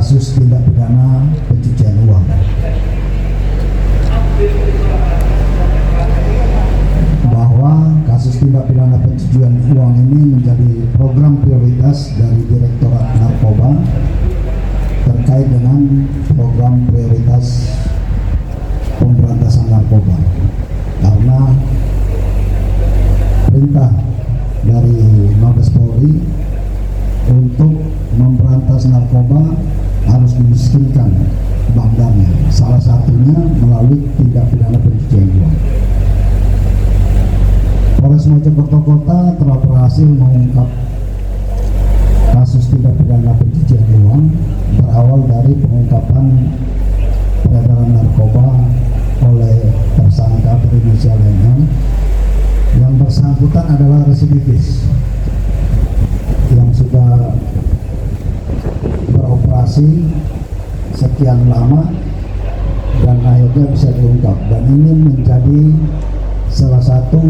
kasus tindak pidana pencucian uang. Bahwa kasus tindak pidana pencucian uang ini menjadi program prioritas dari Direktorat Narkoba terkait dengan program prioritas pemberantasan narkoba, karena perintah dari Mabes Polri untuk memberantas narkoba harus memiskinkan bandarnya, salah satunya melalui tindak pidana pencucian uang. Polres Mojokerto Kota telah berhasil mengungkap kasus tindak pidana pencucian uang berawal dari pengungkapan peredaran narkoba oleh tersangka berinisial NM. Yang bersangkutan adalah residivis yang sudah beroperasi sekian lama dan akhirnya bisa diungkap, dan ini menjadi salah satu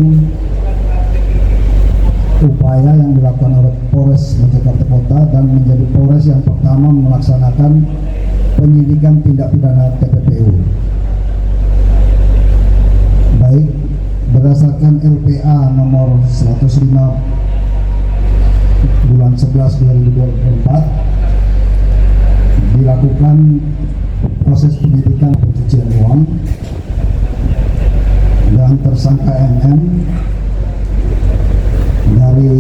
upaya yang dilakukan oleh Polres Mojokerto Kota dan menjadi Polres yang pertama melaksanakan penyidikan tindak pidana TPPU. Baik berdasarkan LPA nomor 105 bulan 11 2024 dilakukan proses penyidikan pencucian uang dan tersangka NM dari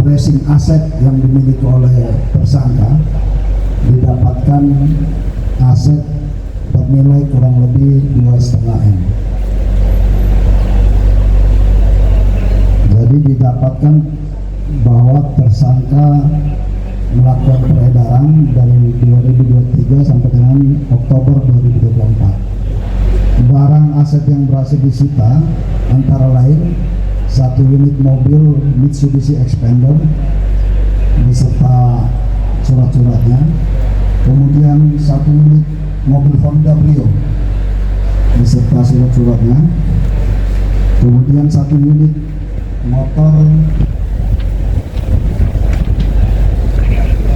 tracing aset yang dimiliki oleh tersangka didapatkan aset bernilai kurang lebih 2,5 M. Jadi didapatkan bahwa tersangka melakukan peredaran dari 2023 sampai dengan Oktober 2024. Barang aset yang berhasil disita antara lain 1 unit mobil Mitsubishi Expander beserta surat-suratnya, kemudian 1 unit mobil Honda Brio beserta surat-suratnya, kemudian 1 unit motor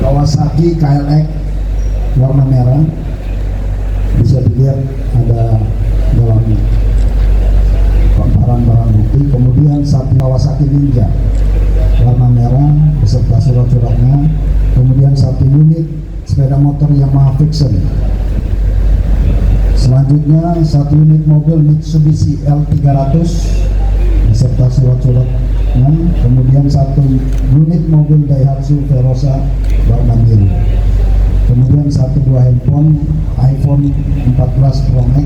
Kawasaki KLX warna merah, bisa dilihat ada dalam barang-barang bukti, kemudian 1 Kawasaki Ninja warna merah beserta surat-suratnya, kemudian 1 unit sepeda motor Yamaha Fiction, selanjutnya 1 unit mobil Mitsubishi L300 beserta surat-suratnya, kemudian 1 unit mobil Daihatsu Verosa warna biru, kemudian 1 buah handphone iPhone 14 Pro Max,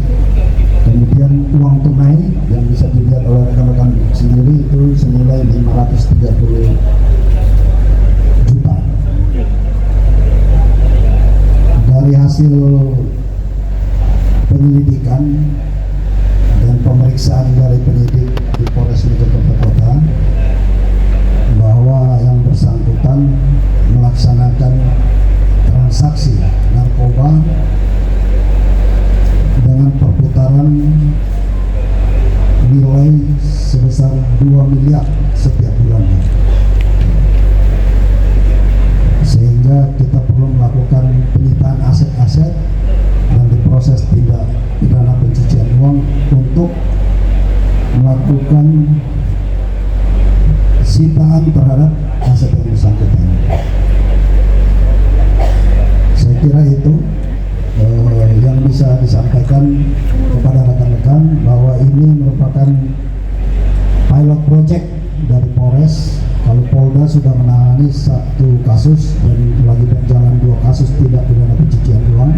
kemudian uang tunai yang bisa dilihat oleh rekan-rekan sendiri itu senilai 530 juta. Dari hasil penyelidikan dan pemeriksaan dari penyidik di Polres Mojokerto Kota bahwa yang bersangkutan melaksanakan transaksi narkoba dengan perputaran nilai sebesar 2 miliar setiap bulannya, sehingga kita perlu melakukan penyitaan aset-aset dan diproses tindak pidana pencucian uang untuk melakukan sitaan terhadap aset yang bersangkutan. Saya kira itu yang bisa disampaikan kepada rekan-rekan, bahwa ini merupakan pilot project dari Polres. Kalau Polda sudah menangani 1 kasus dan lagi berjalan 2 kasus tindak pidana pencucian uang,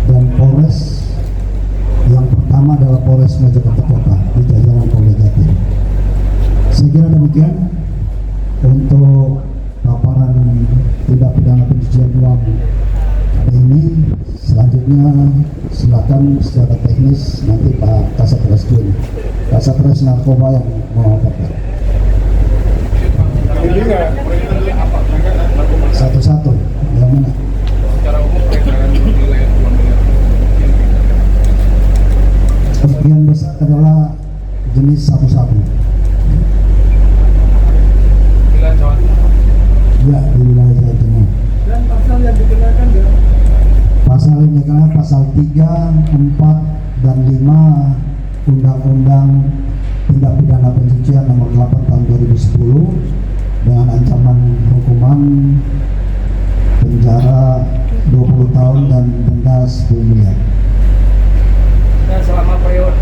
dan Polres yang pertama adalah Polres Mojokerto Kota di jajaran Polda Jatim. Saya kira demikian untuk paparan tindak pidana pencucian uang ini. Selanjutnya silakan secara teknis nanti Pak Kasat Reskrim, Kasat Res Narkoba yang memaparkan. Satu-satu, yang mana? Sebagian besar adalah jenis sabu-sabu. Ya, di wilayah Jawa Timur. Dan pasal yang dikenakan ya? 3, 4, dan 5 Undang-Undang Tindak Pidana Pencucian Nomor 8 Tahun 2010 dengan ancaman hukuman penjara 20 tahun dan denda 10 miliar. Dan selama periode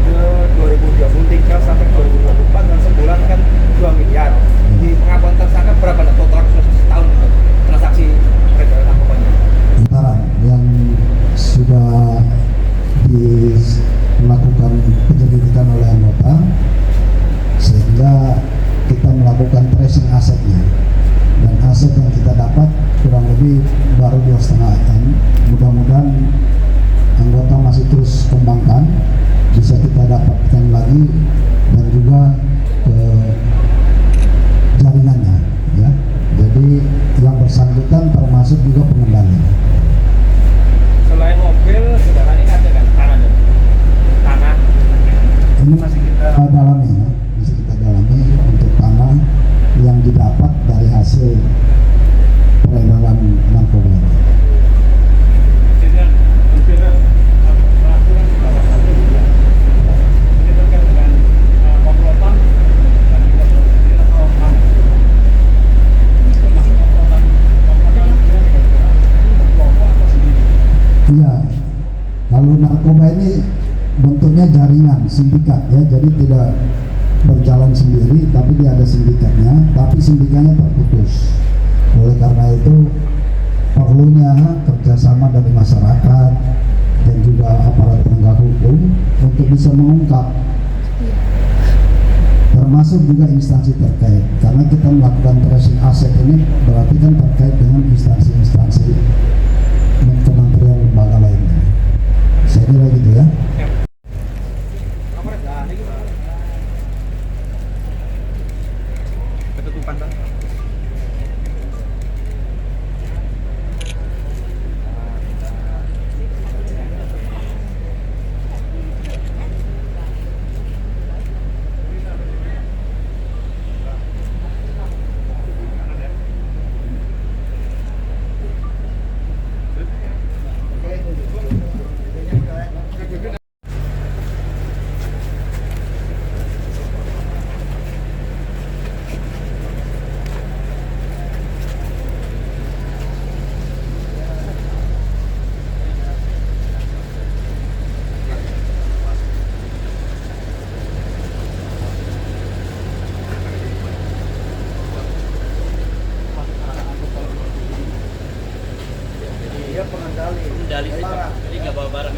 2023 sampai 2024 dan sebulan kan 2 miliar. Di pengakuan tersangka berapa total setahun transaksi peredaran narkobanya? Antara yang sudah dilakukan penyelidikan oleh anggota, sehingga kita melakukan tracing asetnya, dan aset yang kita dapat kurang lebih baru 2,5 M. Mudah-mudahan anggota masih terus kembangkan, bisa kita dapatkan lagi, dan juga jaringannya, ya. Jadi yang bersangkutan termasuk juga pengendali. Selain mobil, kendaraan ini ada kan tanah Ini masih kita dalami, ya. Masih kita dalami untuk tanah yang didapat dari hasil peredaran narkoba. Iya, kalau narkoba ini bentuknya jaringan, sindikat, ya, jadi tidak berjalan sendiri, tapi dia ada sindikatnya, tapi sindikatnya terputus. Oleh karena itu perlunya kerjasama dari masyarakat dan juga aparat penegak hukum untuk bisa mengungkap, termasuk juga instansi terkait, karena kita melakukan tracing aset ini berarti kan terkait dengan instansi-instansi kementerian lembaga lainnya. Saya kira gitu, ya. Ketutupan Bang. Dia pengendali. Jadi nggak bawa barang.